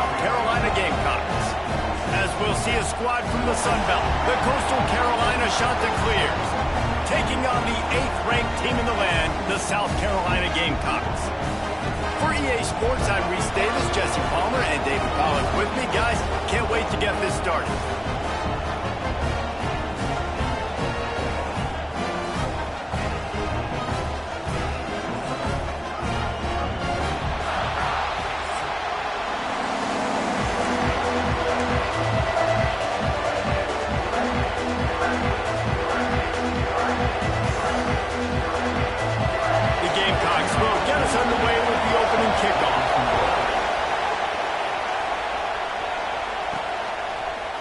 South Carolina Gamecocks. As we'll see a squad from the Sun Belt, the Coastal Carolina Chanticleers, taking on the 8th-ranked team in the land, the South Carolina Gamecocks. For EA Sports, I'm Reese Davis, Jesse Palmer, and David Collins with me. Guys, can't wait to get this started.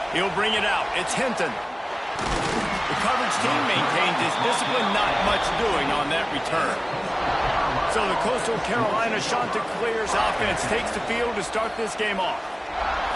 He'll bring it out. It's Hinton. The coverage team maintains his discipline, not much doing on that return. So the Coastal Carolina Chanticleers offense takes the field to start this game off.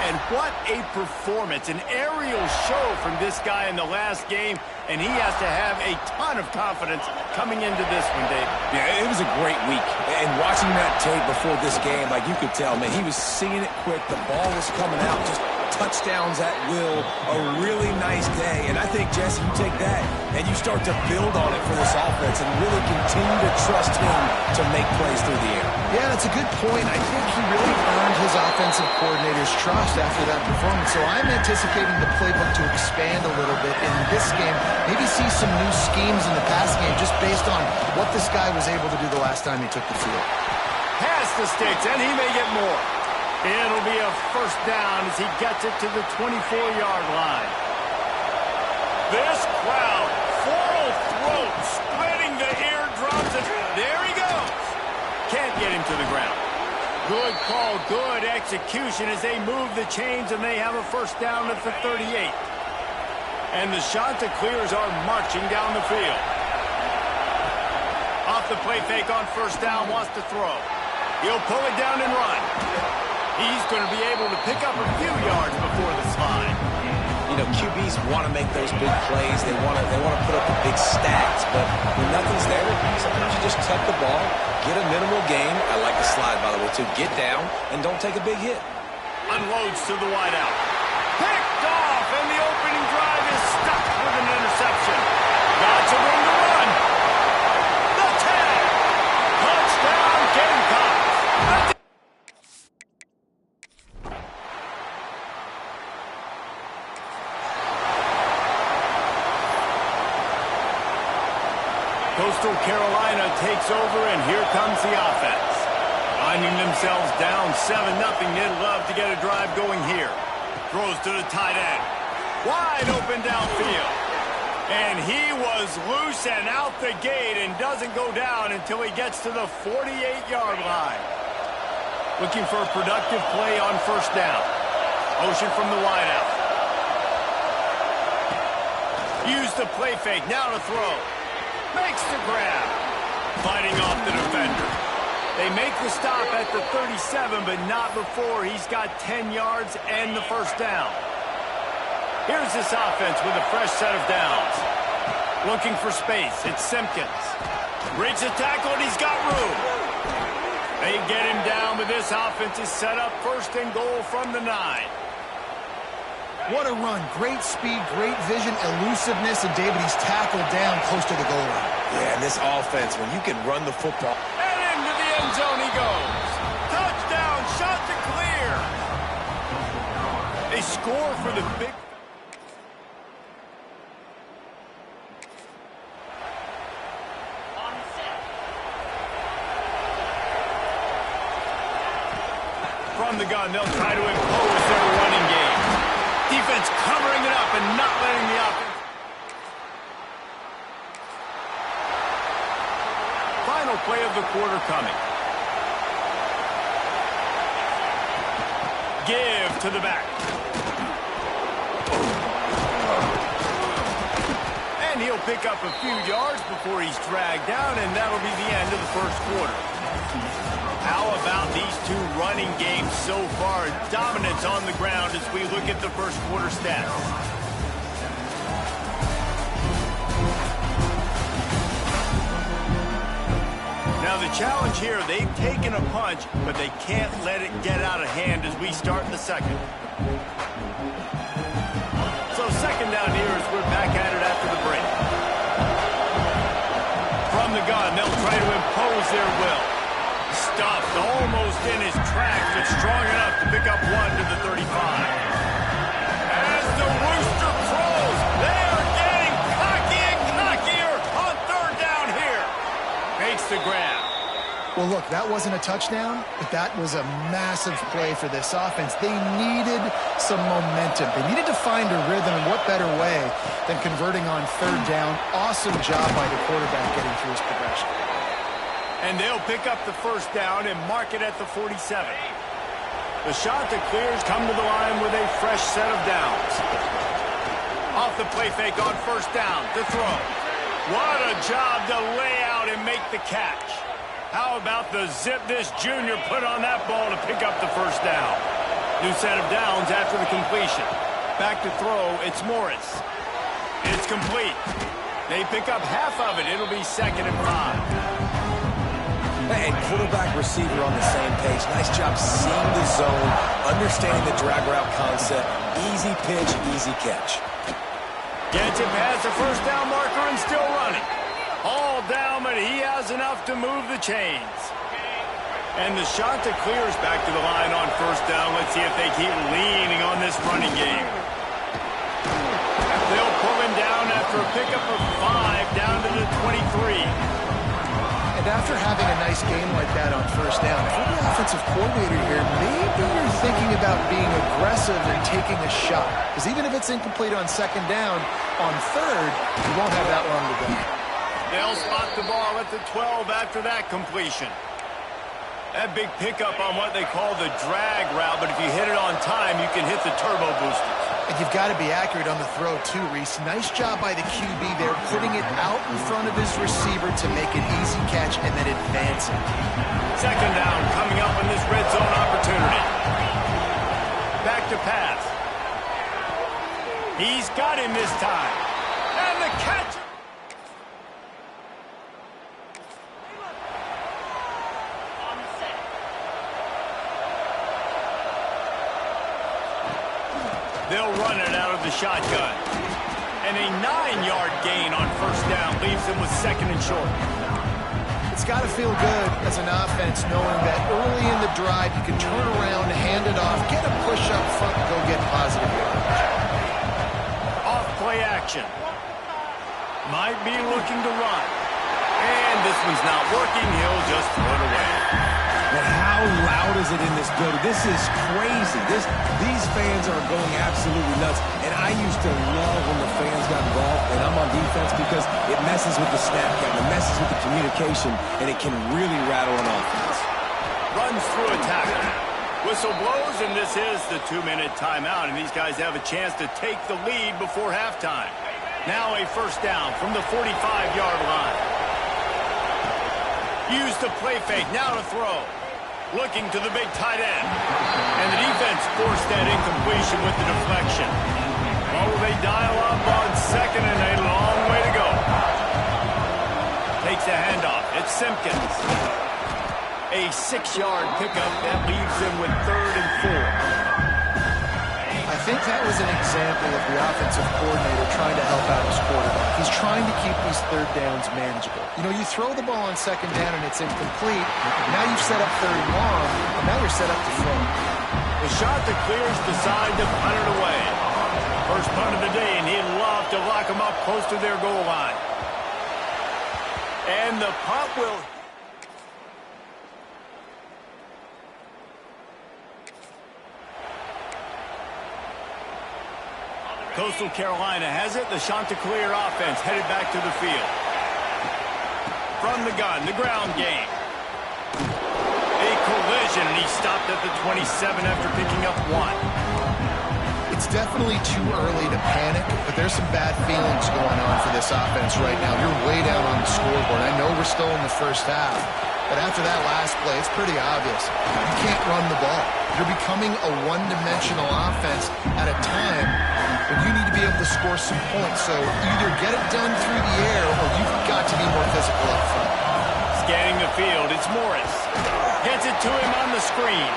And what a performance, an aerial show from this guy in the last game, and he has to have a ton of confidence coming into this one, Dave. Yeah, it was a great week. And watching that tape before this game, like you could tell, man, he was seeing it quick. The ball was coming out, just touchdowns at will. A really nice day. And I think, Jesse, you take that and you start to build on it for this offense and really continue to trust him to make plays through the air. Yeah, that's a good point. I think he really earned his offensive coordinator's trust after that performance. So I'm anticipating the playbook to expand a little bit in this game. Maybe see some new schemes in the pass game just based on what this guy was able to do the last time he took the field. Pass the sticks, and he may get more. It'll be a first down as he gets it to the 24-yard line. This crowd, full throat, spreading the eardrums, and there he goes. Can't get him to the ground. Good call, good execution as they move the chains, and they have a first down at the 38. And the Chanticleers are marching down the field. Off the play fake on first down, wants to throw. He'll pull it down and run. He's going to be able to pick up a few yards before the slide. You know, QBs want to make those big plays. They want to put up the big stats, but when nothing's there, sometimes you just tuck the ball, get a minimal gain. I like the slide, by the way, too. Get down and don't take a big hit. Unloads to the wideout. Picked off, and the opening drive is stuck with an interception. Got some room to run. The tag. Touchdown, Gamecocks. Coastal Carolina takes over, and here comes the offense. Finding themselves down 7-0, they'd love to get a drive going here. Throws to the tight end. Wide open downfield. And he was loose and out the gate and doesn't go down until he gets to the 48-yard line. Looking for a productive play on first down. Motion from the wideout. Use the play fake, now to throw. Makes the grab. Fighting off the defender. They make the stop at the 37, but not before he's got 10 yards and the first down. Here's this offense with a fresh set of downs. Looking for space. It's Simpkins. Breaks the tackle, and he's got room. They get him down, but this offense is set up first and goal from the 9. What a run. Great speed, great vision, elusiveness, and David, he's tackled down close to the goal line. Yeah, and this offense, when you can run the football. And into the end zone he goes. Touchdown, Chanticleer. They score for the big... From the gun, they'll try to impose their running game. Defense covering it up and not letting the offense. Final play of the quarter coming. Give to the back. And he'll pick up a few yards before he's dragged down, and that'll be the end of the first quarter. How about these two running games so far? Dominance on the ground as we look at the first quarter stats. Now Now the challenge here, they've taken a punch, but they can't let it get out of hand as we start the second. So second down here as we're back at it after the break. From the gun, they'll try to impose their will. Stuffed almost in his tracks, but strong enough to pick up one to the 35. As the rooster crows, they are getting cocky and cockier on third down here. Makes the grab. Well, look, that wasn't a touchdown, but that was a massive play for this offense. They needed some momentum. They needed to find a rhythm, and what better way than converting on third down. Awesome job by the quarterback getting through his progression. And they'll pick up the first down and mark it at the 47. The Chanticleers come to the line with a fresh set of downs. Off the play fake on first down to throw. What a job to lay out and make the catch. How about the zip this junior put on that ball to pick up the first down? New set of downs after the completion. Back to throw, it's Morris. It's complete. They pick up half of it. It'll be 2nd and 5. And quarterback receiver on the same page. Nice job seeing the zone, understanding the drag route concept. Easy pitch, easy catch. Gets it past the first down marker and still running. All down, but he has enough to move the chains. And the Chanticleers back to the line on first down. Let's see if they keep leaning on this running game. They'll pull him down after a pickup of 5 down to the 23. And after having a nice game like that on first down, if you're the offensive coordinator here, maybe you're thinking about being aggressive and taking a shot. Because even if it's incomplete on second down, on third, you won't have that long to go. They'll spot the ball at the 12 after that completion. That big pickup on what they call the drag route, but if you hit it on time, you can hit the turbo boosters. And you've got to be accurate on the throw, too, Reese. Nice job by the QB there, putting it out in front of his receiver to make an easy catch and then advancing. Second down coming up in this red zone opportunity. Back to pass. He's got him this time. And the catch. They'll run it out of the shotgun. And a 9-yard gain on first down leaves them with 2nd and short. It's got to feel good as an offense knowing that early in the drive you can turn around, hand it off, get a push up front, and go get positive yardage. Off play action. Might be looking to run. And this one's not working. He'll just throw it away. But how loud is it in this building? This is crazy. These fans are going absolutely nuts. And I used to love when the fans got involved, and I'm on defense because it messes with the snap count, it messes with the communication, and it can really rattle an offense. Runs through a tackle. Whistle blows, and this is the 2-minute timeout, and these guys have a chance to take the lead before halftime. Now a first down from the 45-yard line. Use the play fake, now to throw. Looking to the big tight end. And the defense forced that incompletion with the deflection. What will they dial up on second and a long way to go? Takes a handoff. It's Simpkins. A 6-yard pickup that leaves him with 3rd and 4. I think that was an example of the offensive coordinator trying to help out his quarterback. He's trying to keep these third downs manageable. You know, you throw the ball on second down and it's incomplete. Now you've set up third and long, and now you're set up to throw. The Chanticleers decide to punt it away. First punt of the day, and he'd love to lock them up close to their goal line. And the punt will... Coastal Carolina has it. The Chanticleer offense headed back to the field. From the gun, the ground game. A collision, and he stopped at the 27 after picking up 1. It's definitely too early to panic, but there's some bad feelings going on for this offense right now. You're way down on the scoreboard. I know we're still in the first half, but after that last play, it's pretty obvious. You can't run the ball. You're becoming a one-dimensional offense at a time when you need to be able to score some points. So either get it done through the air or you've got to be more physical up front. scanning the field. It's Morris. Gets it to him on the screen.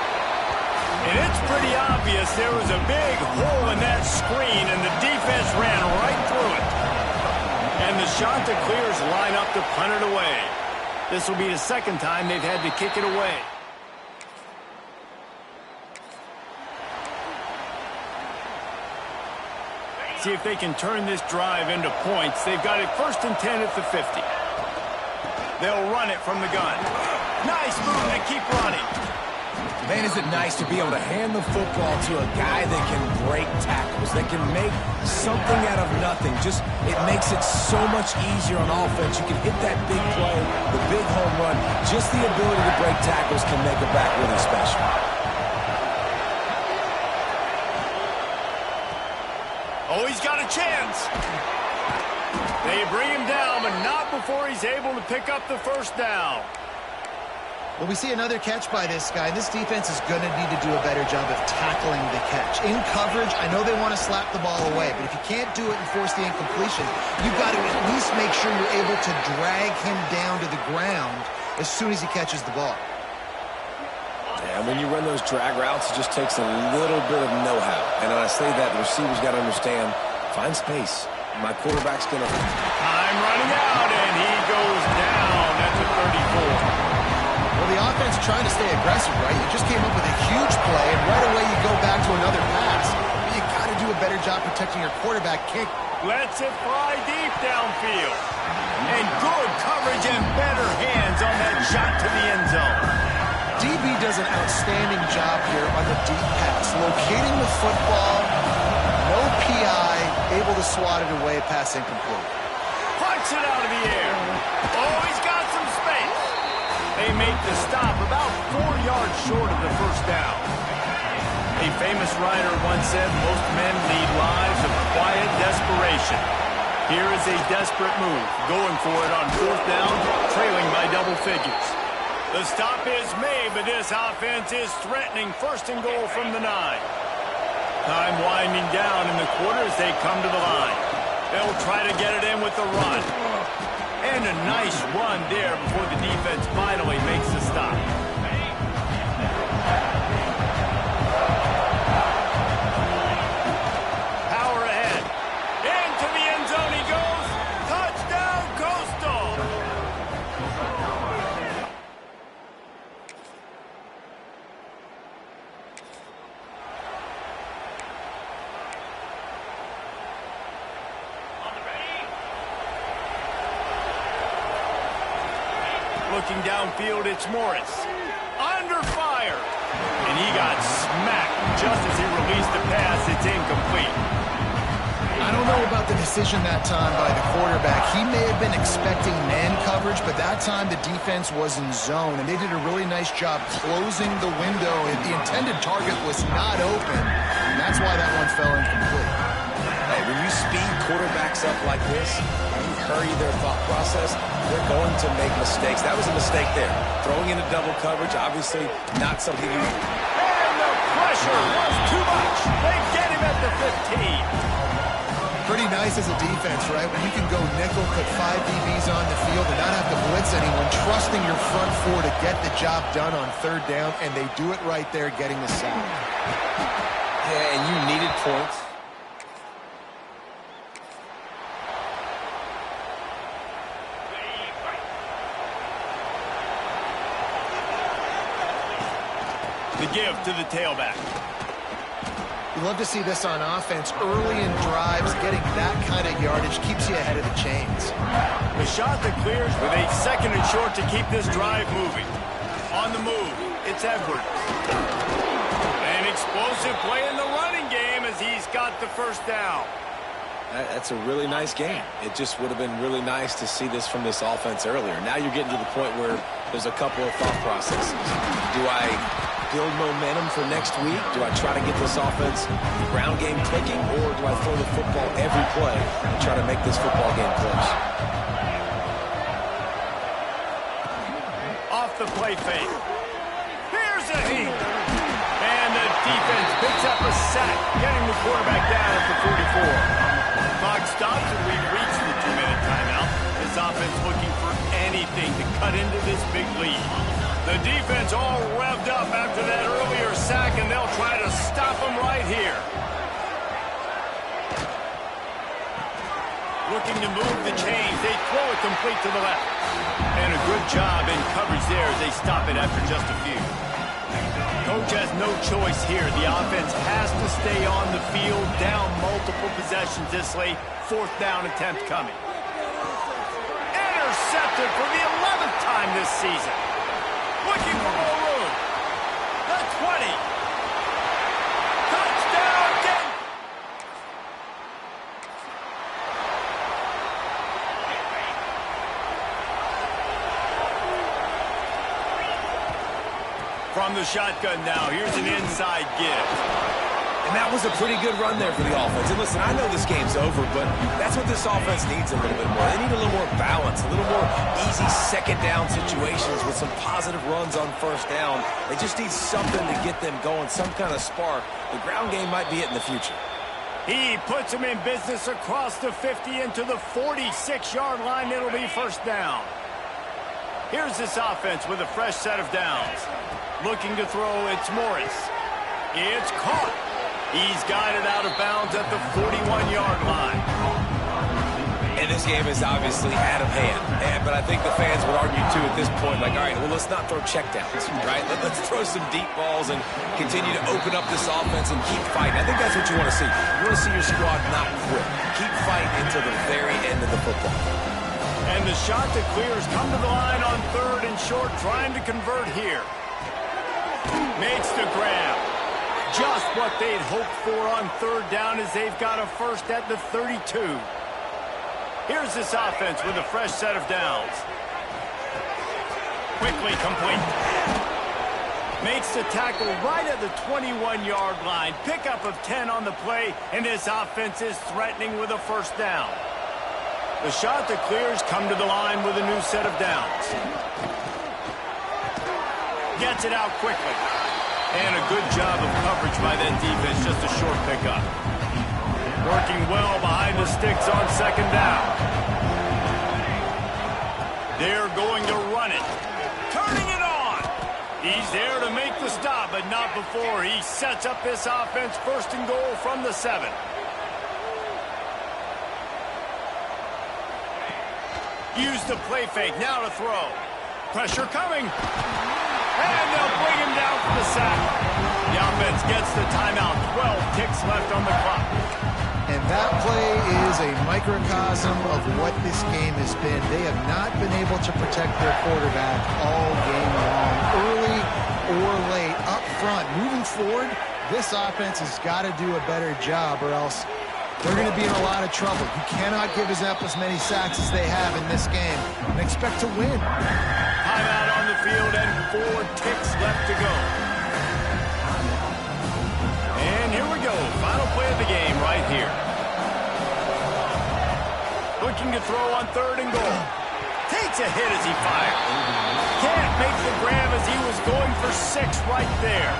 And it's pretty obvious there was a big hole in that screen, and the defense ran right through it. And the Chanticleers line up to punt it away. This will be the second time they've had to kick it away. See if they can turn this drive into points. They've got it 1st and 10 at the 50. They'll run it from the gun. Nice move to keep running. Man, is it nice to be able to hand the football to a guy that can break tackles, that can make something out of nothing. Just, it makes it so much easier on offense. You can hit that big play, the big home run. Just the ability to break tackles can make a back really special. Oh, he's got a chance. They bring him down, but not before he's able to pick up the first down. Well, we see another catch by this guy. This defense is going to need to do a better job of tackling the catch. In coverage, I know they want to slap the ball away, but if you can't do it and force the incompletion, you've got to at least make sure you're able to drag him down to the ground as soon as he catches the ball. Yeah, when you run those drag routes, it just takes a little bit of know-how. And when I say that, the receiver's got to understand, find space. My quarterback's going to... Time running out, and he goes down at the 34. Well, the offense trying to stay aggressive, right? You just came up with a huge play, and right away you go back to another pass. But you got to do a better job protecting your quarterback. Kick. Lets it fly deep downfield. And good coverage and better hands on that shot to the end zone. DB does an outstanding job here on the deep pass. Locating the football, no PI, able to swat it away, pass incomplete. Punch it out of the air. Oh, he's got some space. They make the stop about 4 yards short of the first down. A famous writer once said, most men lead lives of quiet desperation. Here is a desperate move, going for it on 4th down, trailing by double figures. The stop is made, but this offense is threatening 1st and goal from the 9. Time winding down in the quarter as they come to the line. They'll try to get it in with the run. And a nice run there before the defense finally makes the stop. Power ahead. Into the end zone he goes. Touchdown, Coastal. Looking downfield, it's Morris. Under fire. And he got smacked just as he released the pass. It's incomplete. I don't know about the decision that time by the quarterback. He may have been expecting man coverage, but that time the defense was in zone, and they did a really nice job closing the window, and the intended target was not open, and that's why that one fell incomplete. Hey, when you speed quarterbacks up like this, when you hurry their thought process, they're going to make mistakes. That was a mistake there. Throwing into double coverage, obviously not something you... And the pressure was too much. They get him at the 15. Pretty nice as a defense, right? When you can go nickel, put 5 DBs on the field and not have to blitz anyone, trusting your front 4 to get the job done on 3rd down, and they do it right there, getting the sack. Yeah, and you needed points. The give to the tailback. You love to see this on offense. Early in drives, getting that kind of yardage keeps you ahead of the chains. The shot that clears with a 2nd and short to keep this drive moving. On the move, it's Edwards. An explosive play in the running game as he's got the first down. That's a really nice game. It just would have been really nice to see this from this offense earlier. Now you're getting to the point where there's a couple of thought processes. Do I build momentum for next week? Do I try to get this offense, the ground game clicking, or do I throw the football every play and try to make this football game close? Off the play fake. Here's a heat. And the defense picks up a sack, getting the quarterback down at the 44. Clock stops and we've reached the 2-minute timeout. This offense looking for anything to cut into this big lead. The defense all revved up after that earlier sack, and they'll try to stop them right here. Looking to move the chains. They throw it complete to the left. And a good job in coverage there as they stop it after just a few. Coach has no choice here. The offense has to stay on the field, down multiple possessions this late. 4th down attempt coming. Intercepted for the 11th time this season. Looking for more room. The 20. Touchdown, Denver. From the shotgun now, here's an inside give. And that was a pretty good run there for the offense. And listen, I know this game's over, but that's what this offense needs a little bit more. They need a little more balance, a little more easy second down situations with some positive runs on 1st down. They just need something to get them going, some kind of spark. The ground game might be it in the future. He puts them in business across the 50 into the 46-yard line. It'll be 1st down. Here's this offense with a fresh set of downs. Looking to throw, it's Morris. It's caught. He's got it out of bounds at the 41-yard line. And this game is obviously out of hand. But I think the fans would argue, too, at this point, like, all right, well, let's not throw checkdowns, right? Let's throw some deep balls and continue to open up this offense and keep fighting. I think that's what you want to see. You want to see your squad not quit. Keep fighting until the very end of the football. And the shot that clears come to the line on 3rd and short, trying to convert here. Makes the grab. Just what they'd hoped for on 3rd down as they've got a first at the 32. Here's this offense with a fresh set of downs. Quickly complete. Makes the tackle right at the 21-yard line. Pickup of 10 on the play, and this offense is threatening with a 1st down. The shot that clears come to the line with a new set of downs. Gets it out quickly. And a good job of coverage by that defense, just a short pickup. Working well behind the sticks on 2nd down. They're going to run it. Turning it on. He's there to make the stop, but not before. He sets up this offense 1st and goal from the 7. Use the play fake. Now to throw. Pressure coming. And they'll bring him down for the sack. The offense gets the timeout. 12 ticks left on the clock. And that play is a microcosm of what this game has been. They have not been able to protect their quarterback all game long, early or late, up front. Moving forward, this offense has got to do a better job, or else they're going to be in a lot of trouble. You cannot give up as many sacks as they have in this game and expect to win. Timeout on the field and 4 ticks left to go. And here we go. Final play of the game right here. Looking to throw on 3rd and goal. Takes a hit as he fires. Can't make the grab as he was going for 6 right there.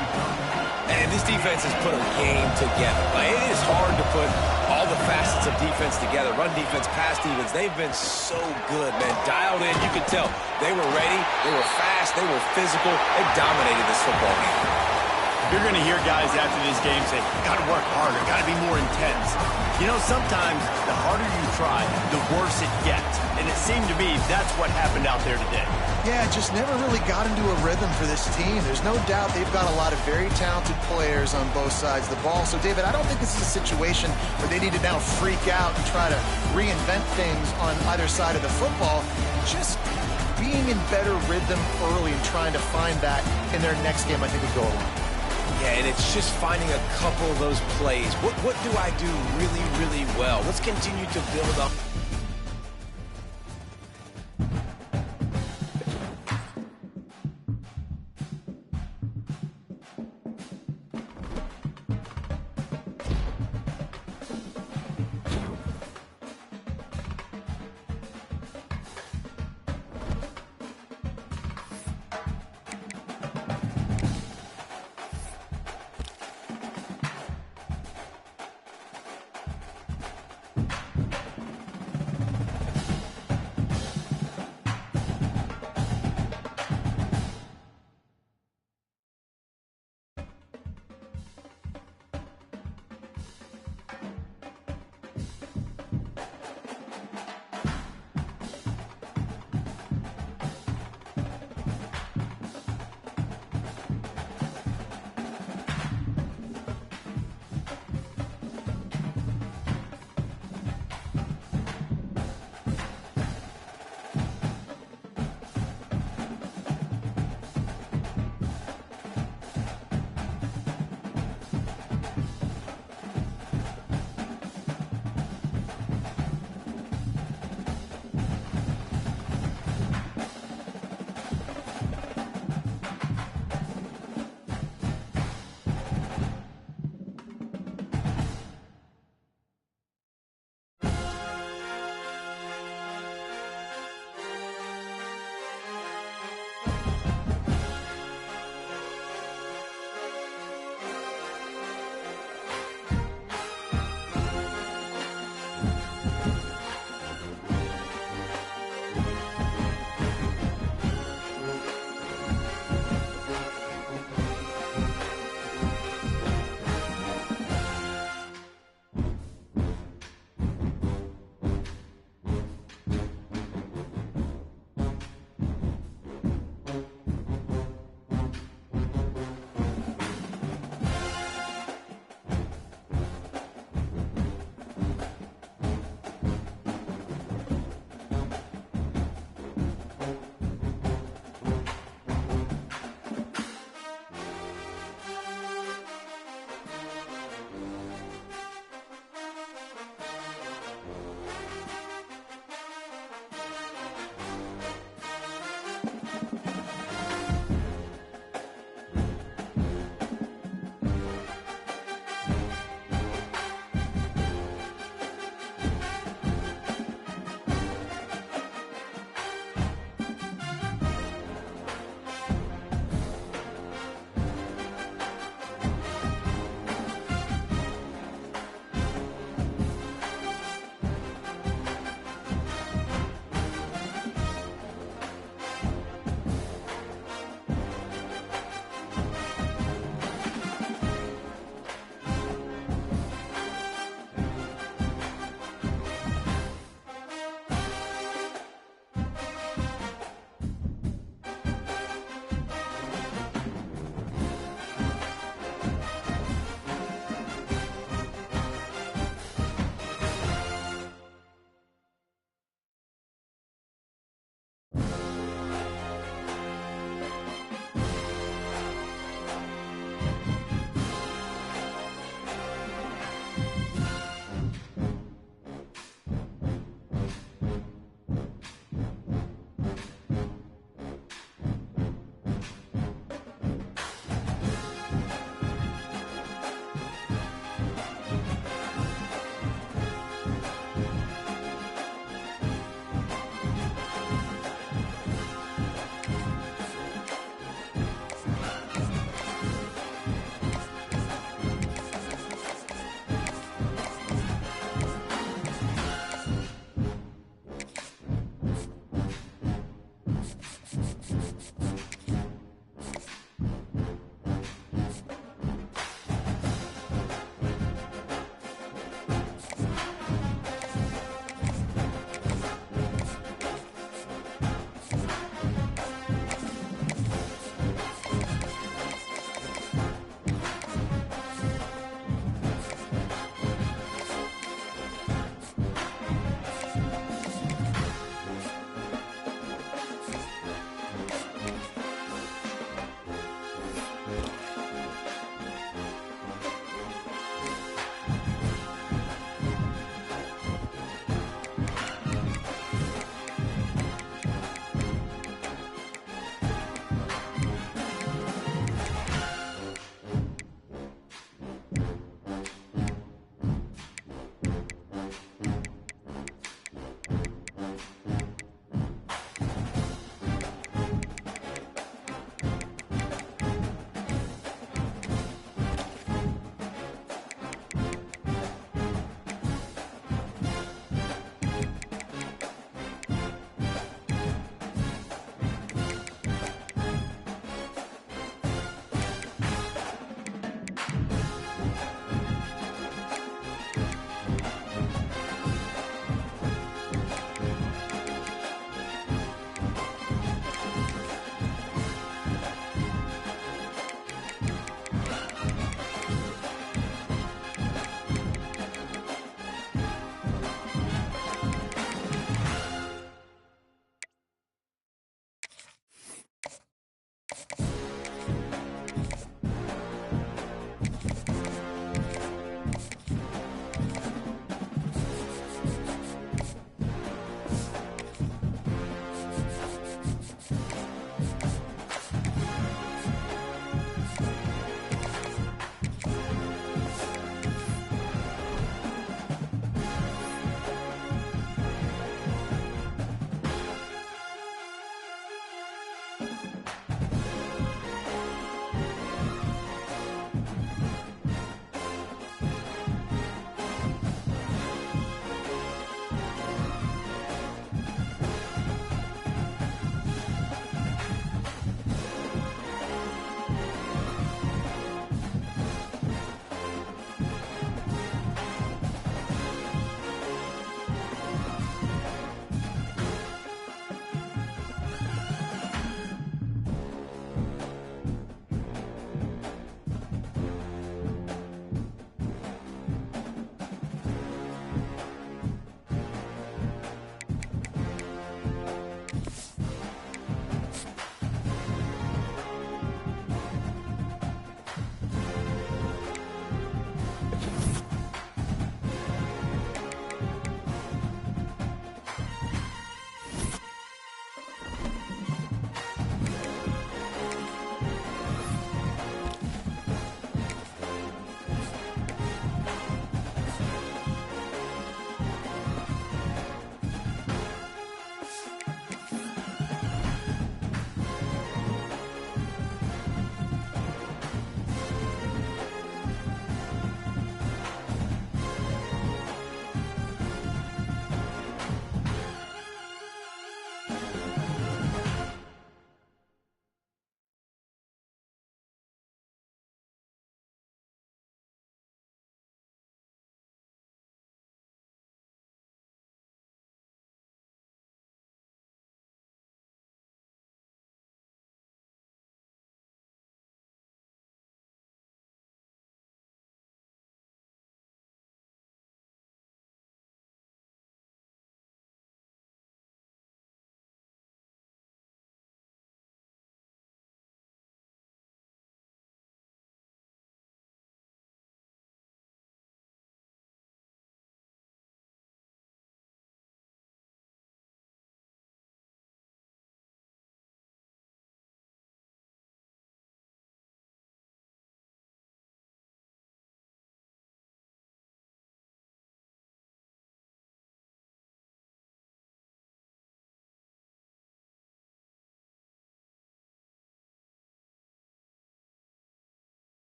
And this defense has put a game together. Like, it is hard to put all the facets of defense together. Run defense, pass defense. They've been so good, man. Dialed in. You could tell they were ready. They were fast. They were physical. They dominated this football game. You're going to hear guys after this game say, got to work harder, got to be more intense. You know, sometimes the harder you try, the worse it gets. And it seemed to me that's what happened out there today. Yeah, just never really got into a rhythm for this team. There's no doubt they've got a lot of very talented players on both sides of the ball. So, David, I don't think this is a situation where they need to now freak out and try to reinvent things on either side of the football. Just being in better rhythm early and trying to find that in their next game, I think, would go a long way. Yeah, and it's just finding a couple of those plays. What do I do really, really well? Let's continue to build up.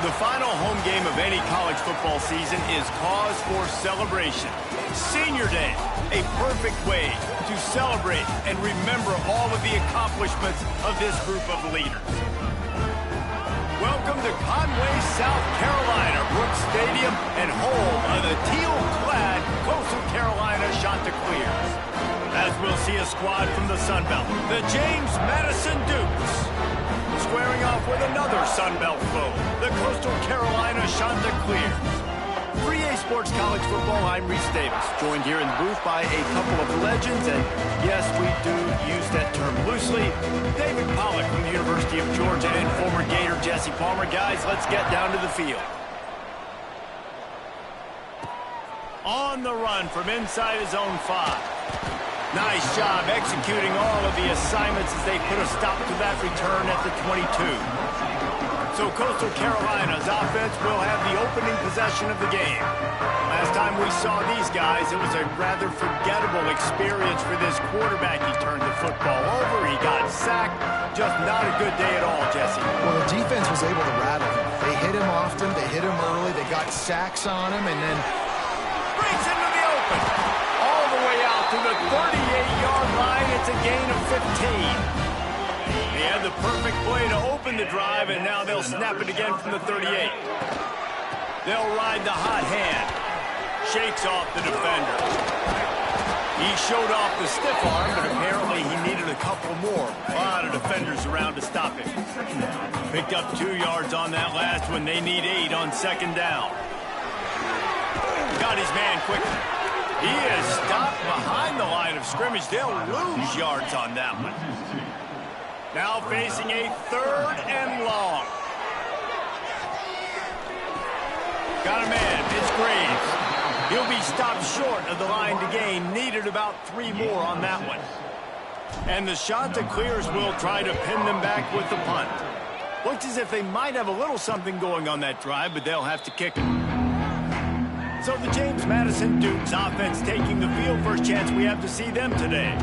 The final home game of any college football season is cause for celebration. Senior Day, a perfect way to celebrate and remember all of the accomplishments of this group of leaders. Welcome to Conway, South Carolina, Brooks Stadium, and home of the teal-clad Coastal Carolina Chanticleers. As we'll see a squad from the Sun Belt, the James Madison Dukes. Squaring off with another Sun Belt foe, the Coastal Carolina Chanticleers. 3A Sports College Football, I'm Reese Davis, joined here in the booth by a couple of legends, and yes, we do use that term loosely. David Pollack from the University of Georgia and former Gator Jesse Palmer. Guys, let's get down to the field. On the run from inside his own 5. Nice job executing all of the assignments as they put a stop to that return at the 22. So Coastal Carolina's offense will have the opening possession of the game. Last time we saw these guys, it was a rather forgettable experience for this quarterback. He turned the football over, he got sacked. Just not a good day at all, Jesse. Well, the defense was able to rattle him. They hit him often, they hit him early, they got sacks on him, and then breaks into the open. All the way out to the 38-yard line. It's a gain of 15. They had the perfect play to open the drive, and now they'll snap it again from the 38. They'll ride the hot hand. Shakes off the defender. He showed off the stiff arm, but apparently he needed a couple more. A lot of defenders around to stop him. Picked up 2 yards on that last one. They need 8 on second down. Got his man quickly. He is stopped behind the line of scrimmage. They'll lose yards on that one. Now facing a 3rd and long. Got a man. It's Graves. He'll be stopped short of the line to gain. Needed about 3 more on that one. And the Chanticleers will try to pin them back with the punt. Looks as if they might have a little something going on that drive, but they'll have to kick it. So the James Madison Dukes offense taking the field. First chance we have to see them today.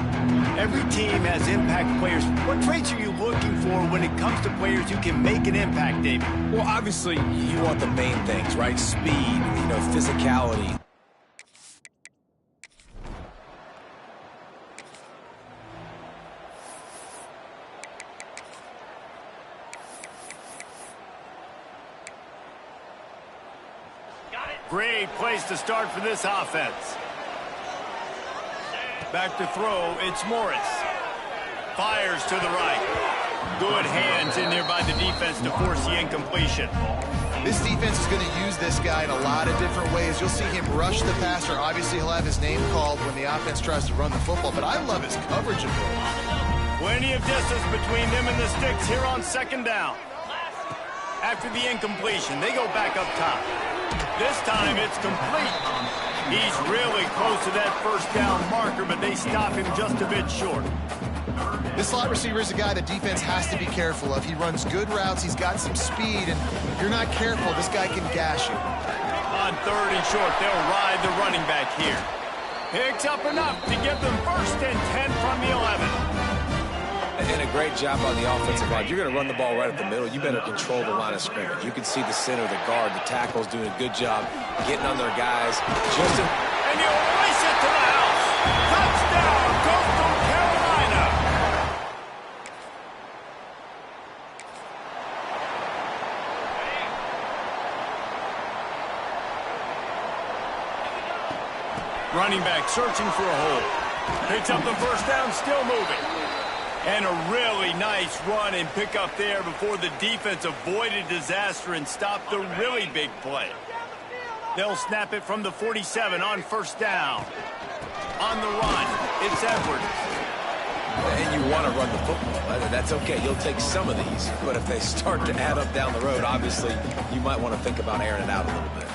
Every team has impact players. What traits are you looking for when it comes to players who can make an impact, David? Well, obviously, you want the main things, right? Speed, physicality. Great place to start for this offense. Back to throw, it's Morris. Fires to the right. Good hands in there by the defense to force the incompletion. this defense is going to use this guy in a lot of different ways. You'll see him rush the passer. Obviously, he'll have his name called when the offense tries to run the football, but I love his coverage ability. Plenty of distance between them and the sticks here on second down. After the incompletion, they go back up top. This time it's complete. He's really close to that first down marker, but they stop him just a bit short. This slot receiver is a guy the defense has to be careful of. He runs good routes, he's got some speed, and if you're not careful, this guy can gash you. On third and short, they'll ride the running back here. Picks up enough to give them first and 10 from the 11. And a great job on the offensive line. You're going to run the ball right at the middle. You better control the line of scrimmage. You can see the center, the guard, the tackles doing a good job getting on their guys. And you race it to the house. Touchdown, Coastal Carolina. Running back searching for a hole. Picks up the first down, still moving. And a really nice run and pick up there before the defense avoided disaster and stopped the really big play. They'll snap it from the 47 on first down. On the run, it's Edwards. And you want to run the football. That's okay. You'll take some of these. But if they start to add up down the road, obviously, you might want to think about airing it out a little bit.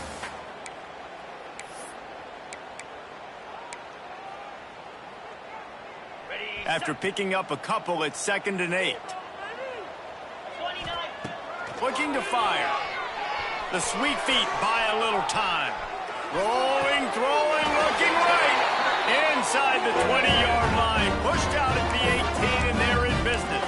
After picking up a couple, it's 2nd and 8. Looking to fire. The sweet feet buy a little time. Rolling, throwing, looking right. Inside the 20-yard line. Pushed out at the 18, and they're in business.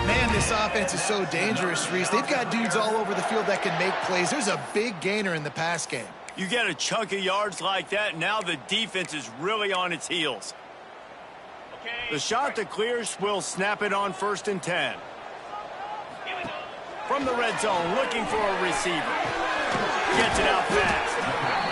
Man, this this offense is so dangerous, Reese. They've got dudes all over the field that can make plays. There's a big gainer in the pass game. You get a chunk of yards like that, now the defense is really on its heels. The shot that clears will snap it on 1st and 10. From the red zone, looking for a receiver. Gets it out fast.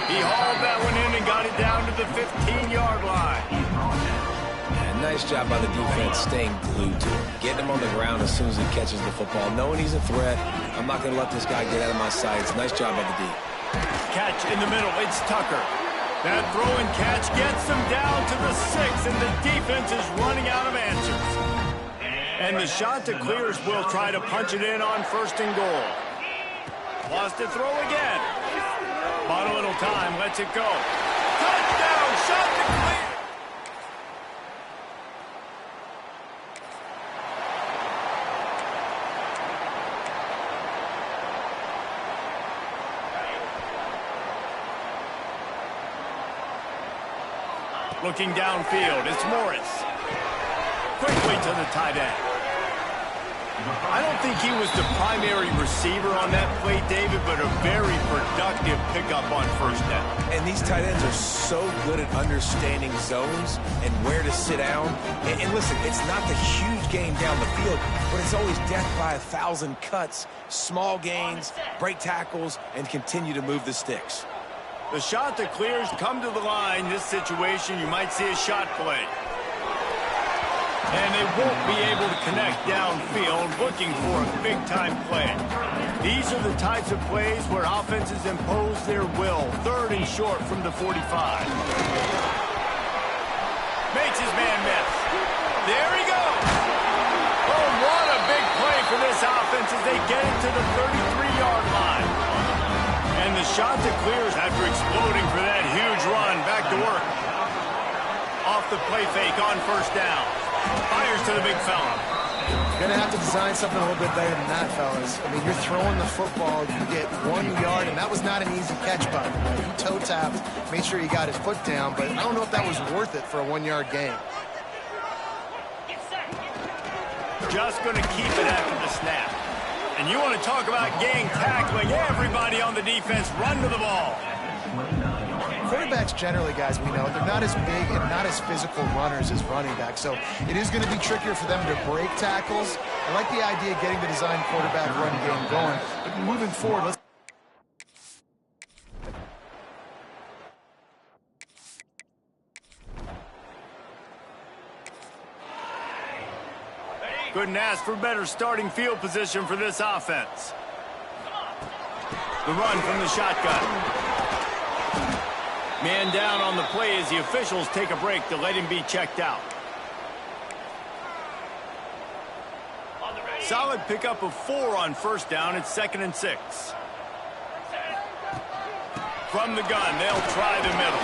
He hauled that one in and got it down to the 15-yard line. Yeah, nice job by the defense staying glued to him. Getting him on the ground as soon as he catches the football. Knowing he's a threat, I'm not going to let this guy get out of my sights. Nice job by the D. Catch in the middle, it's Tucker. That throw and catch gets them down to the 6, and the defense is running out of answers. And the shot that clears will try to punch it in on 1st and goal. Wants to throw again. Bought a little time, lets it go. Touchdown, shot to clear. Looking downfield, it's Morris. Quickly to the tight end. I don't think he was the primary receiver on that play, David, but a very productive pickup on 1st down. And these tight ends are so good at understanding zones and where to sit down. And listen, it's not the huge gain down the field, but it's always death by 1,000 cuts, small gains, break tackles, and continue to move the sticks. The shot that clears come to the line. This situation, you might see a shot play. And they won't be able to connect downfield, looking for a big-time play. These are the types of plays where offenses impose their will. 3rd and short from the 45. Makes his man miss. There he goes. Oh, what a big play for this offense as they get it to the 33-yard line. And the shot that clears after exploding for that huge run. Back to work. Off the play fake on 1st down. Fires to the big fella. Gonna have to design something a little bit better than that, fellas. I mean, you're throwing the football, you get 1 yard, and that was not an easy catch by him. He toe tapped, made sure he got his foot down, but I don't know if that was worth it for a 1-yard gain. Just gonna keep it after the snap. And you want to talk about gang tackling, everybody on the defense run to the ball. Quarterbacks generally, guys, we know, they're not as big and not as physical runners as running backs, so it is going to be trickier for them to break tackles. I like the idea of getting the design quarterback run game going, but moving forward, let's... Couldn't ask for better starting field position for this offense. The run from the shotgun. Man down on the play as the officials take a break to let him be checked out. Solid pickup of 4 on 1st down. It's 2nd and 6. From the gun, they'll try the middle.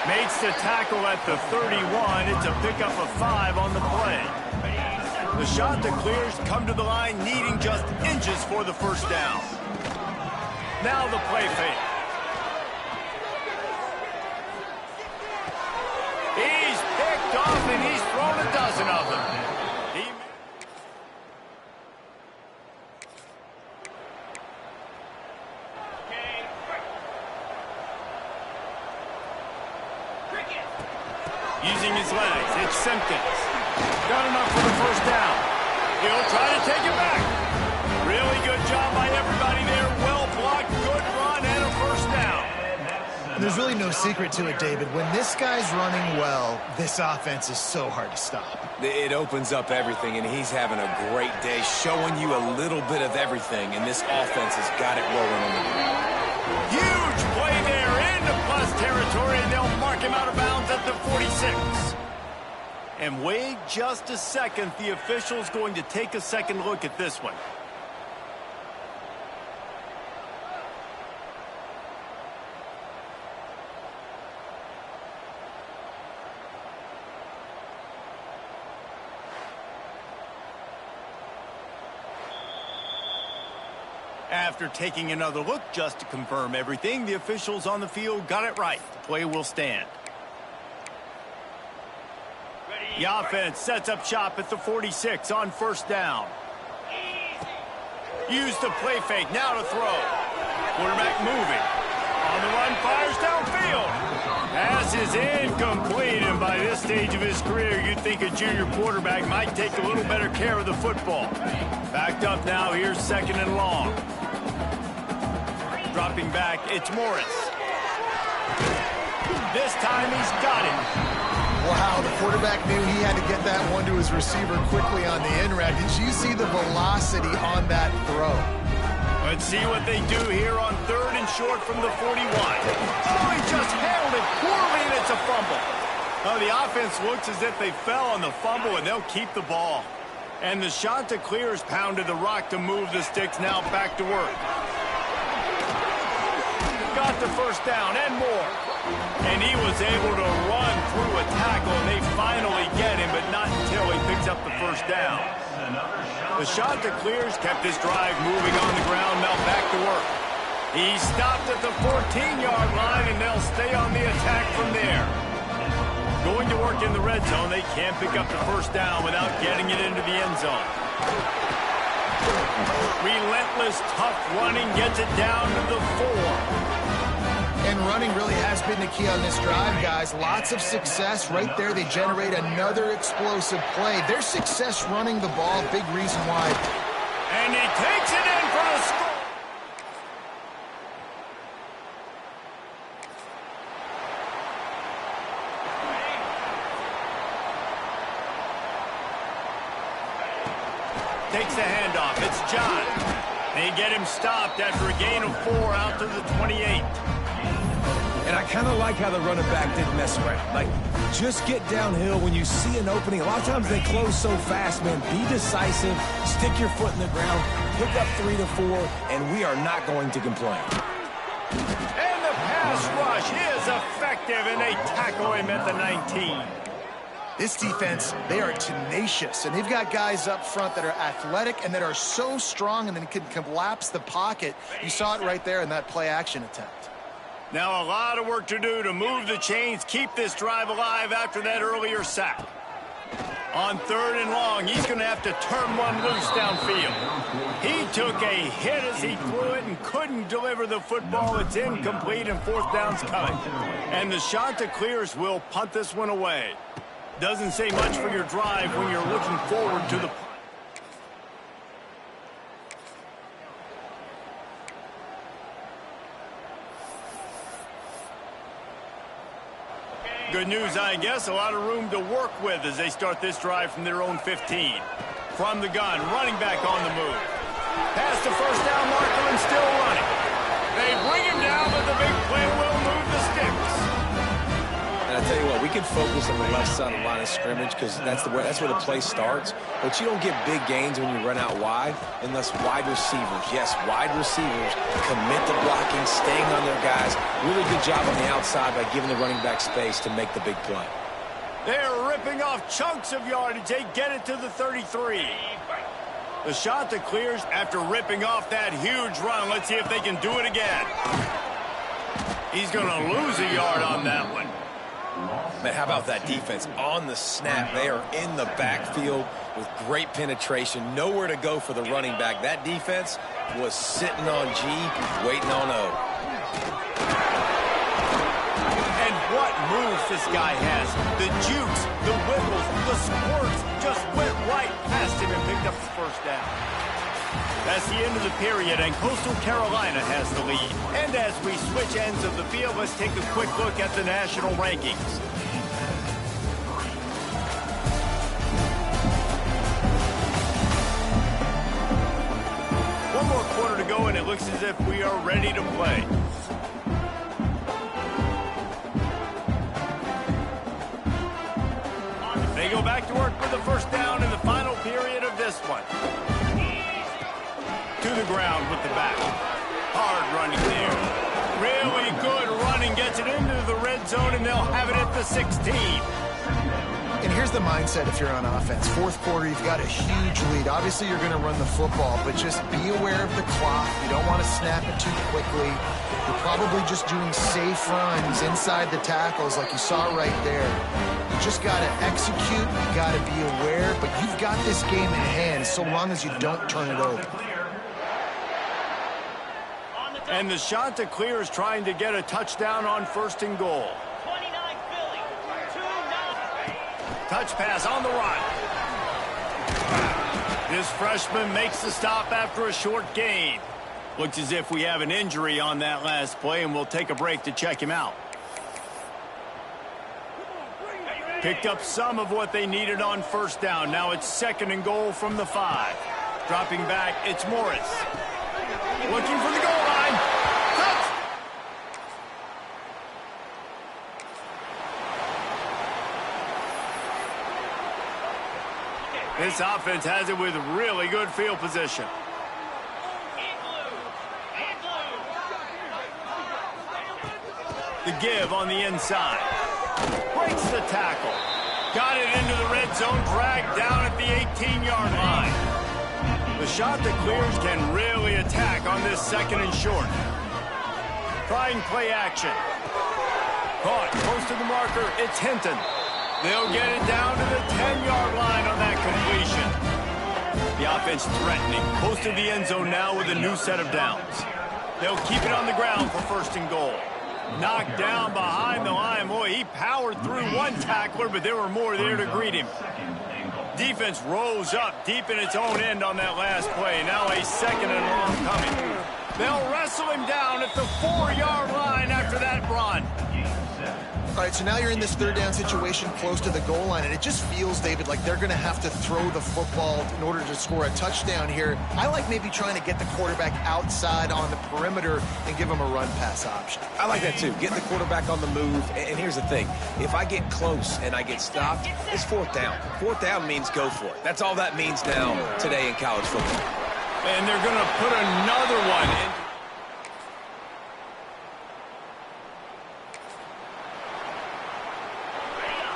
Makes the tackle at the 31. It's a pickup of 5 on the play. The shot that clears come to the line, needing just inches for the 1st down. Now the play fake. He's picked off and he's thrown a dozen of them. Using his legs, it's Simpkins. Got enough for the 1st down. He'll try to take it back. Really good job by everybody there. Well blocked, good run, and a 1st down. There's really no secret to it, David. When this guy's running well, this offense is so hard to stop. It opens up everything, and he's having a great day, showing you a little bit of everything, and this offense has got it rolling on the ground. Huge play there into plus territory, and they'll mark him out of bounds at the 46. And wait just a second. The official's going to take a second look at this one. After taking another look just to confirm everything, the officials on the field got it right. The play will stand. The offense sets up shop at the 46 on 1st down. Use the play fake. Now to throw. Quarterback moving. On the run, fires downfield. Pass is incomplete, and by this stage of his career, you'd think a junior quarterback might take a little better care of the football. Backed up now, here's 2nd and long. Dropping back, it's Morris. This time he's got it. Wow, the quarterback knew he had to get that one to his receiver quickly on the in-route. Did you see the velocity on that throw? Let's see what they do here on 3rd and short from the 41. Oh, he just handled it poorly, and it's a fumble. Oh, the offense looks as if they fell on the fumble, and they'll keep the ball. And the Chanticleers pounded the rock to move the sticks. Now back to work. Got the first down and more. And he was able to run through a tackle, and they finally get him, but not until he picks up the first down. The Chanticleers kept this drive moving on the ground. Now back to work. He stopped at the 14-yard line, and they'll stay on the attack from there. Going to work in the red zone. They can't pick up the first down without getting it into the end zone. Relentless, tough running gets it down to the 4. And running really has been the key on this drive, guys. Lots of success right there. They generate another explosive play. Their success running the ball, big reason why. And he takes it in for the score. Takes the handoff. It's John. They get him stopped after a gain of 4 out to the 28. And I kind of like how the running back didn't mess around. Like, just get downhill when you see an opening. A lot of times they close so fast, man. Be decisive, stick your foot in the ground, pick up 3 to 4, and we are not going to complain. And the pass rush is effective, and they tackle him at the 19. This defense, they are tenacious, and they've got guys up front that are athletic and that are so strong and then can collapse the pocket. You saw it right there in that play-action attempt. Now a lot of work to do to move the chains, keep this drive alive after that earlier sack. On 3rd and long, he's going to have to turn one loose downfield. He took a hit as he threw it and couldn't deliver the football. It's incomplete, and 4th down's coming. And the Chanticleers will punt this one away. Doesn't say much for your drive when you're looking forward to the punt. Good news, I guess. A lot of room to work with as they start this drive from their own 15. From the gun, running back on the move. Past the first down marker and still running. They bring him down, but the big play will move the sticks. And I tell you what, we can focus on the left side of the line of scrimmage because that's where the play starts. But you don't get big gains when you run out wide unless wide receivers, yes, wide receivers, commit to blocking, staying on their guys. Really good job on the outside by giving the running back space to make the big play. They're ripping off chunks of yardage. They get it to the 33. The Chanticleers, after ripping off that huge run, let's see if they can do it again. He's going to lose a yard on that one. Man, how about that defense? On the snap, they are in the backfield with great penetration. Nowhere to go for the running back. That defense was sitting on G, waiting on O. And what moves this guy has. The jukes, the wiggles, the squirts just went right past him and picked up the first down. That's the end of the period, and Coastal Carolina has the lead. And as we switch ends of the field, let's take a quick look at the national rankings. One more quarter to go, and it looks as if we are ready to play. They go back to work for the first down in the final period of this one. To the ground with the back. Hard running there. Really good running. Gets it into the red zone, and they'll have it at the 16. And here's the mindset if you're on offense. 4th quarter, you've got a huge lead. Obviously, you're going to run the football, but just be aware of the clock. You don't want to snap it too quickly. You're probably just doing safe runs inside the tackles like you saw right there. You just got to execute. You got to be aware, but you've got this game in hand so long as you don't turn it over. And the shot to clear is trying to get a touchdown on 1st and goal. 29 Philly, 2-0. Touch pass on the run. This freshman makes the stop after a short gain. Looks as if we have an injury on that last play, and we'll take a break to check him out. Picked up some of what they needed on 1st down. Now it's 2nd and goal from the 5. Dropping back, it's Morris. Looking for the goal line. Touch! This offense has it with really good field position. The give on the inside. Breaks the tackle. Got it into the red zone, dragged down at the 18-yard line. The shot that clears can really attack on this 2nd and short. Trying play action. Caught close to the marker. It's Hinton. They'll get it down to the 10-yard line on that completion. The offense threatening. Close to the end zone now with a new set of downs. They'll keep it on the ground for 1st and goal. Knocked down behind the line. Boy, he powered through one tackler, but there were more there to greet him. Defense rose up deep in its own end on that last play. Now a 2nd and long coming. They'll wrestle him down at the 4-yard line after that run. All right, so now you're in this 3rd down situation close to the goal line, and it just feels, David, like they're going to have to throw the football in order to score a touchdown here. I like maybe trying to get the quarterback outside on the perimeter and give him a run-pass option. I like that, too. Getting the quarterback on the move. And here's the thing. If I get close and I get stopped, it's 4th down. 4th down means go for it. That's all that means now today in college football. And they're going to put another one in.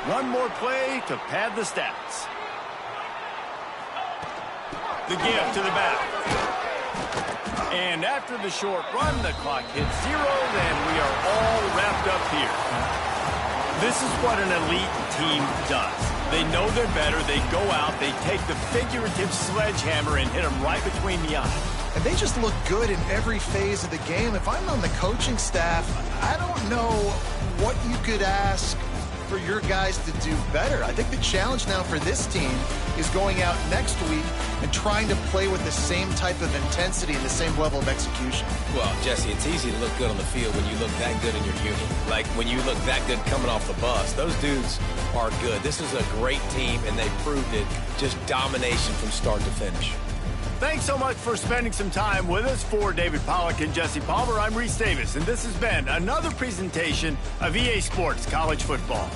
One more play to pad the stats. The give to the back. And after the short run, the clock hits 0, and we are all wrapped up here. This is what an elite team does. They know they're better. They go out. They take the figurative sledgehammer and hit them right between the eyes. And they just look good in every phase of the game. If I'm on the coaching staff, I don't know what you could ask for your guys to do better. I think the challenge now for this team is going out next week and trying to play with the same type of intensity and the same level of execution. Well, Jesse, it's easy to look good on the field when you look that good in your unit. Like when you look that good coming off the bus. Those dudes are good. This is a great team, and they proved it. Just domination from start to finish. Thanks so much for spending some time with us. For David Pollack and Jesse Palmer, I'm Reese Davis, and this has been another presentation of EA Sports College Football.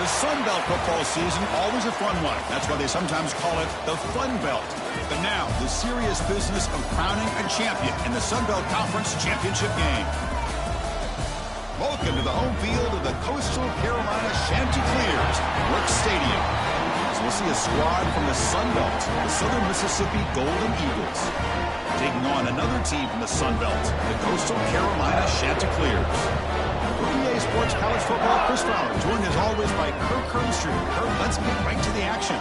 The Sun Belt football season, always a fun one. That's why they sometimes call it the Fun Belt. But now, the serious business of crowning a champion in the Sun Belt Conference Championship game. Welcome to the home field of the Coastal Carolina Chanticleers, Brooks Stadium. So we'll see a squad from the Sun Belt, the Southern Mississippi Golden Eagles, taking on another team from the Sun Belt, the Coastal Carolina Chanticleers. For EA Sports College Football, Chris Fowler, joined as always by Kirk Herbstreit. Kirk, let's get right to the action.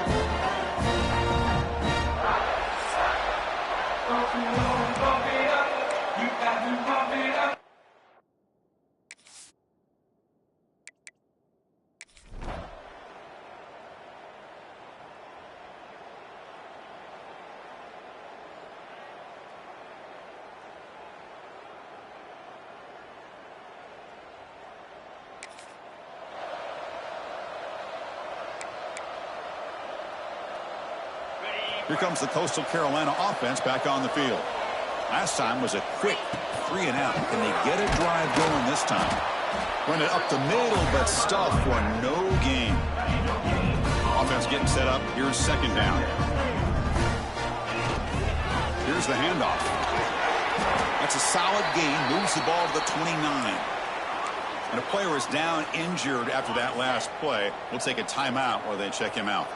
Here comes the Coastal Carolina offense back on the field. Last time was a quick 3-and-out. Can they get a drive going this time? Run it up the middle, but stuff for no gain. Offense getting set up. Here's second down. Here's the handoff. That's a solid gain. Moves the ball to the 29. And a player is down injured after that last play. We'll take a timeout while they check him out.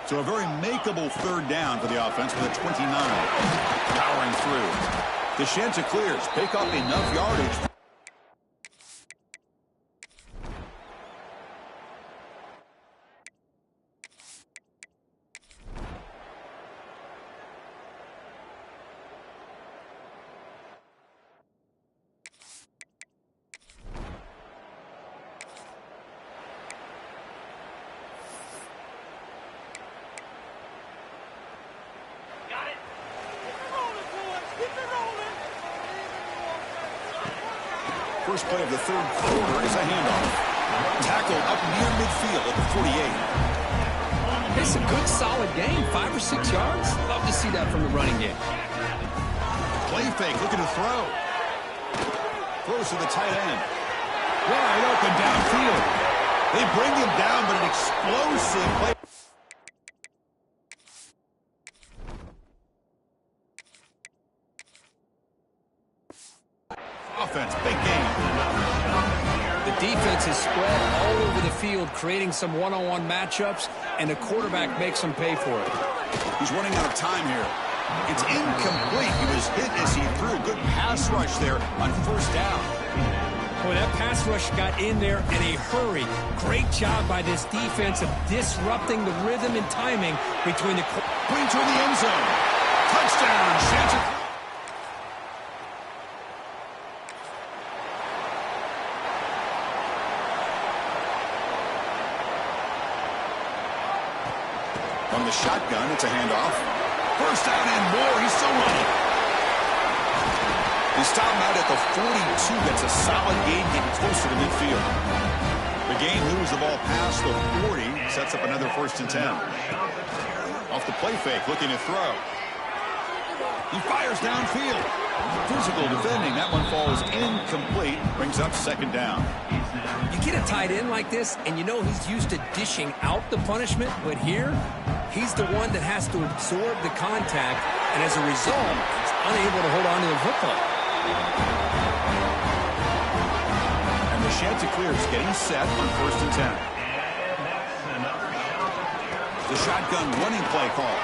So a very makeable third down for the offense with a 29. Powering through. The Chanticleers pick up enough yardage. First play of the third quarter is a handoff. Tackled up near midfield at the 48. It's a good, solid game. 5 or 6 yards. Love to see that from the running game. Play fake, looking to throw. Throws to the tight end. Wide open downfield. They bring him down, but an explosive play. Offense, big game. The defense is spread all over the field, creating some one-on-one matchups, and the quarterback makes them pay for it. He's running out of time here. It's incomplete. He was hit as he threw. Good pass rush there on first down. Boy, that pass rush got in there in a hurry. Great job by this defense of disrupting the rhythm and timing between the... Bring to the end zone. Touchdown, Chanticleers. From the shotgun, it's a handoff. First down and more. He's still running. They stop him out at the 42. That's a solid gain, getting closer to midfield. The game moves the ball past the 40. Sets up another 1st and 10. Off the play fake, looking to throw. He fires downfield. Physical defending. That one falls incomplete. Brings up second down. You get a tight end like this, and you know he's used to dishing out the punishment, but here, he's the one that has to absorb the contact, and as a result, he's unable to hold on to the football. And the Chanticleers getting set on 1st and 10. The shotgun running play call.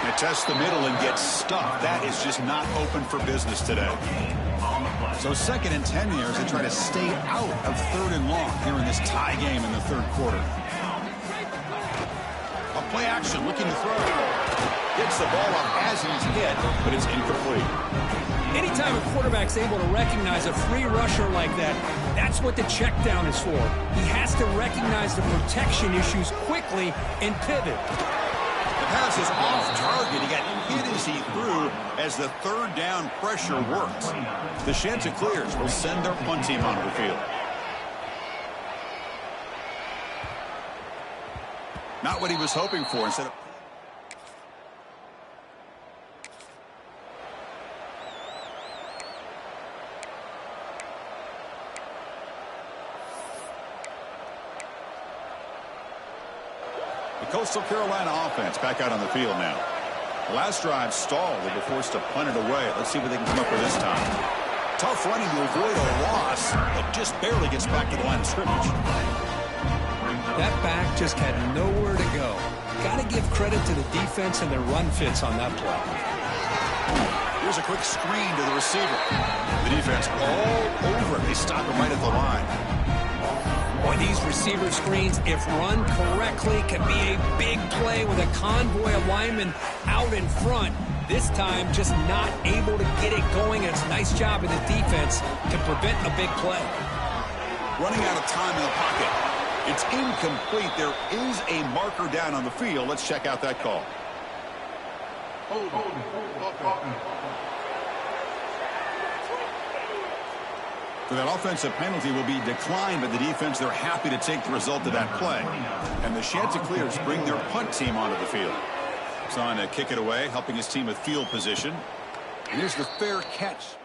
They test the middle and get stuffed. That is just not open for business today. So 2nd and 10 here as they try to stay out of 3rd and long here in this tie game in the 3rd quarter. A play action, looking to throw. Gets the ball up as he's hit, but it's incomplete. Anytime a quarterback's able to recognize a free rusher like that, that's what the check down is for. He has to recognize the protection issues quickly and pivot. The pass is off target. He got hit as he threw as the 3rd down pressure works. The Chanticleers will send their punt team onto the field. Not what he was hoping for. Instead of The Coastal Carolina offense back out on the field now. The last drive stalled. They were forced to punt it away. Let's see what they can come up with this time. Tough running to avoid a loss, but just barely gets back to the line of scrimmage. That back just had nowhere to go. Got to give credit to the defense and their run fits on that play. Here's a quick screen to the receiver. The defense all over it. They stop him right at the line. Boy, these receiver screens, if run correctly, can be a big play with a convoy of linemen out in front. This time, just not able to get it going. It's a nice job of the defense to prevent a big play. Running out of time in the pocket. It's incomplete. There is a marker down on the field. Let's check out that call. So that offensive penalty will be declined by the defense. They're happy to take the result of that play. And the Chanticleers bring their punt team onto the field. He's on to kick it away, helping his team with field position. And here's the fair catch.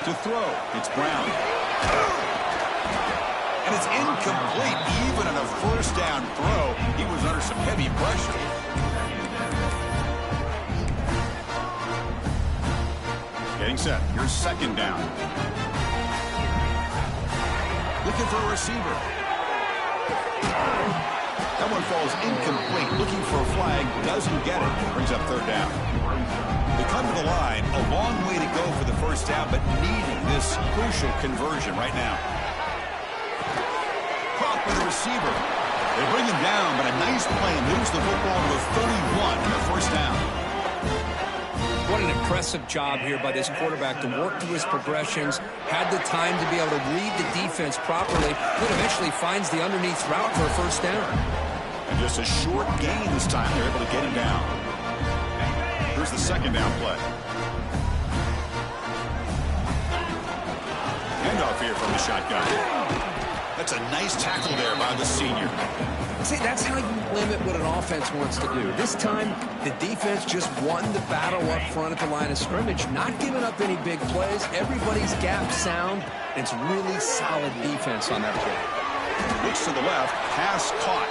To throw, it's Brown. And it's incomplete. Even on a first down throw, he was under some heavy pressure. Getting set. Here's second down. Looking for a receiver. That one falls incomplete. Looking for a flag. Doesn't get it. Brings up third down. They come to the line. A long way to go for the first down, but needing this crucial conversion right now. Caught by the receiver. They bring him down, but a nice play moves the football to a 31 on the first down. What an impressive job here by this quarterback to work through his progressions, had the time to be able to read the defense properly, then eventually finds the underneath route for a first down. And just a short gain this time. They're able to get him down. Here's the second down play. Handoff here from the shotgun. That's a nice tackle there by the senior. See, that's how you limit what an offense wants to do. This time, the defense just won the battle up front at the line of scrimmage, not giving up any big plays. Everybody's gap sound. It's really solid defense on that play. Looks to the left, pass caught.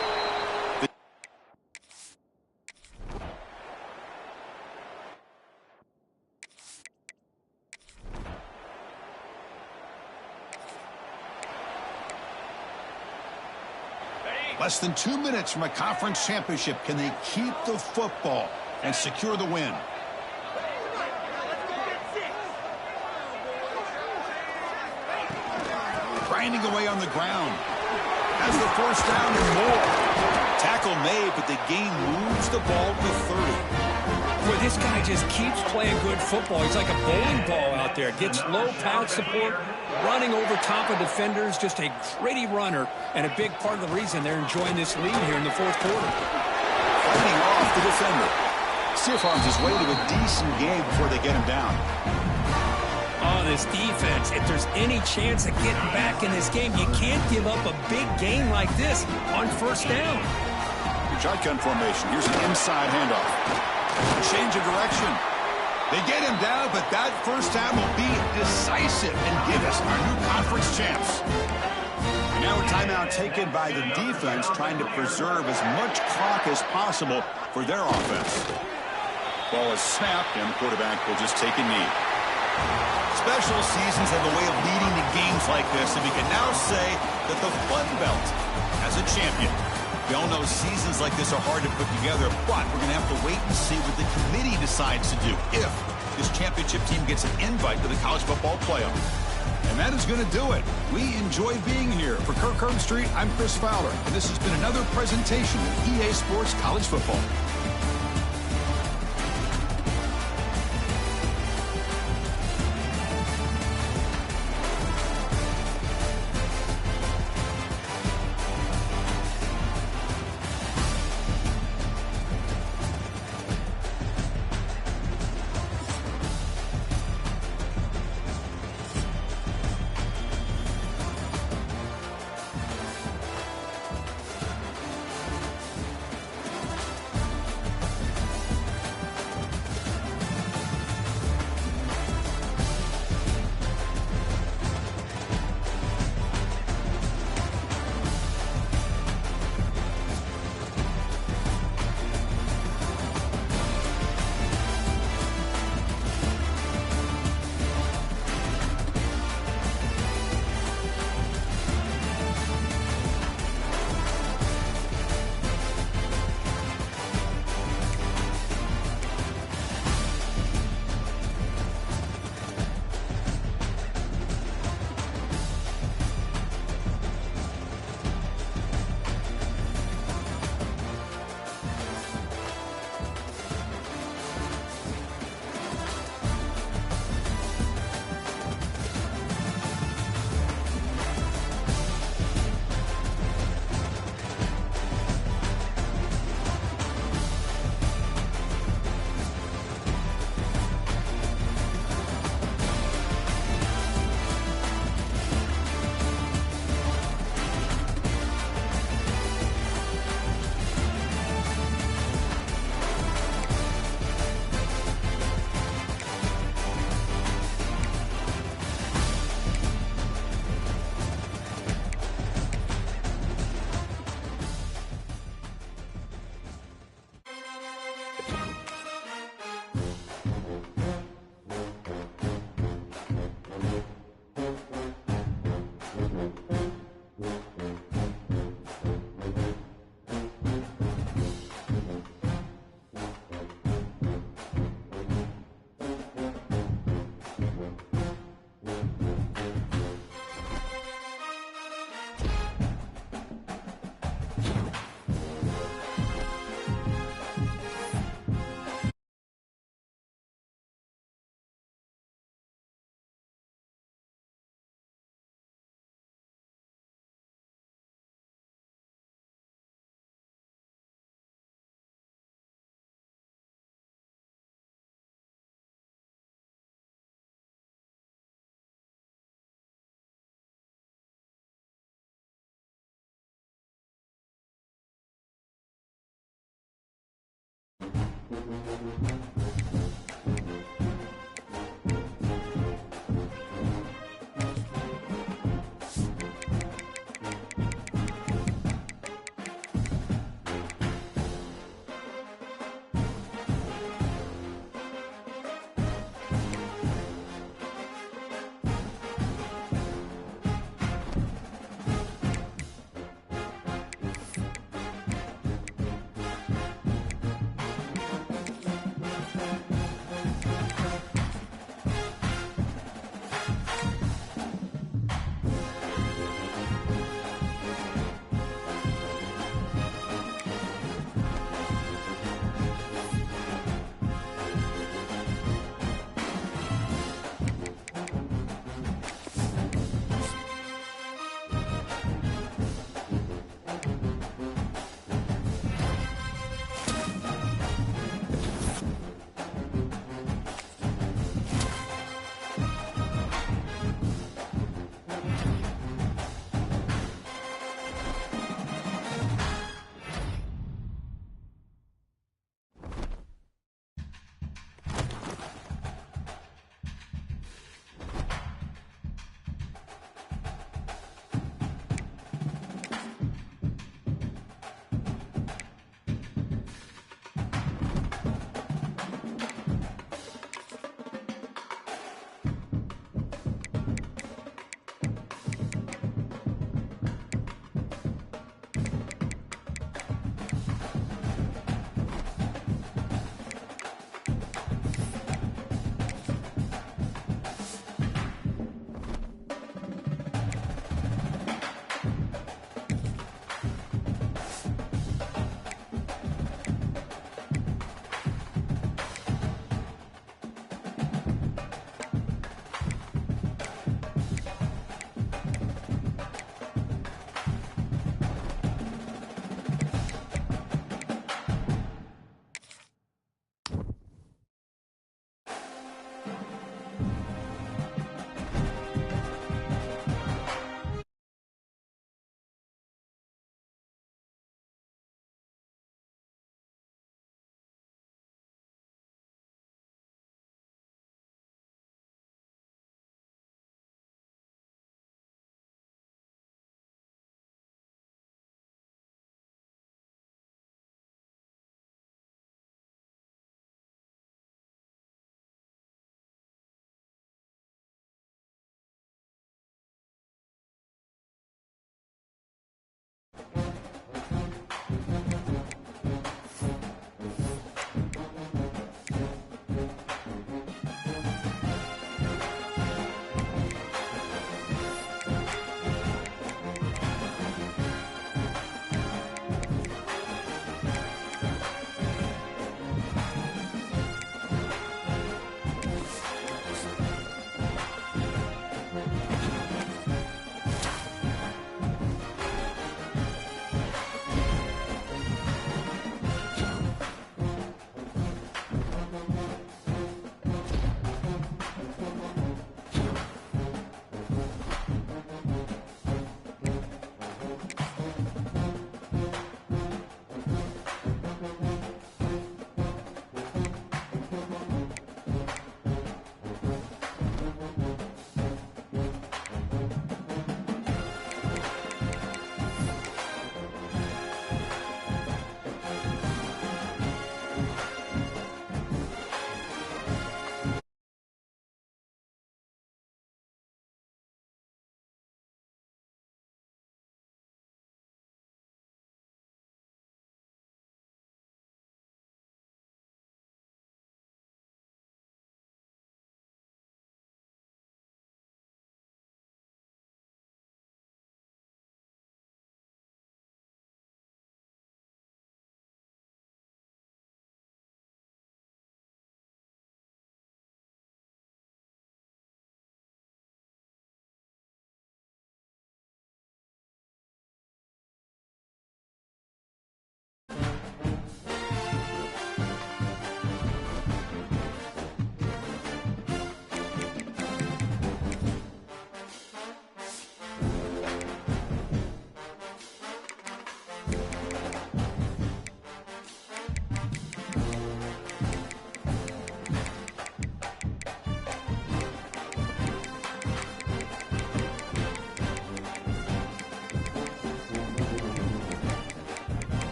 Less than 2 minutes from a conference championship. Can they keep the football and secure the win? Grinding away on the ground. Has the first down and more. Tackle made, but the gain moves the ball to 30. Boy, this guy just keeps playing good football. He's like a bowling ball out there. Gets low pound support, running over top of defenders. Just a gritty runner, and a big part of the reason they're enjoying this lead here in the fourth quarter. Fighting off the defender. Stiff arms his way to a decent game before they get him down. Oh, this defense. If there's any chance of getting back in this game, you can't give up a big gain like this on first down. Shotgun formation. Here's an inside handoff. Change of direction. They get him down, but that first down will be decisive and give us our new conference champs. And now a timeout taken by the defense, trying to preserve as much clock as possible for their offense. Ball is snapped, and the quarterback will just take a knee. Special seasons have a way of leading to games like this, and we can now say that the Fun Belt has a champion. We all know seasons like this are hard to put together, but we're going to have to wait and see what the committee decides to do if this championship team gets an invite to the college football playoff. And that is going to do it. We enjoyed being here. For Kirk Herbstreit, I'm Chris Fowler, and this has been another presentation of EA Sports College Football.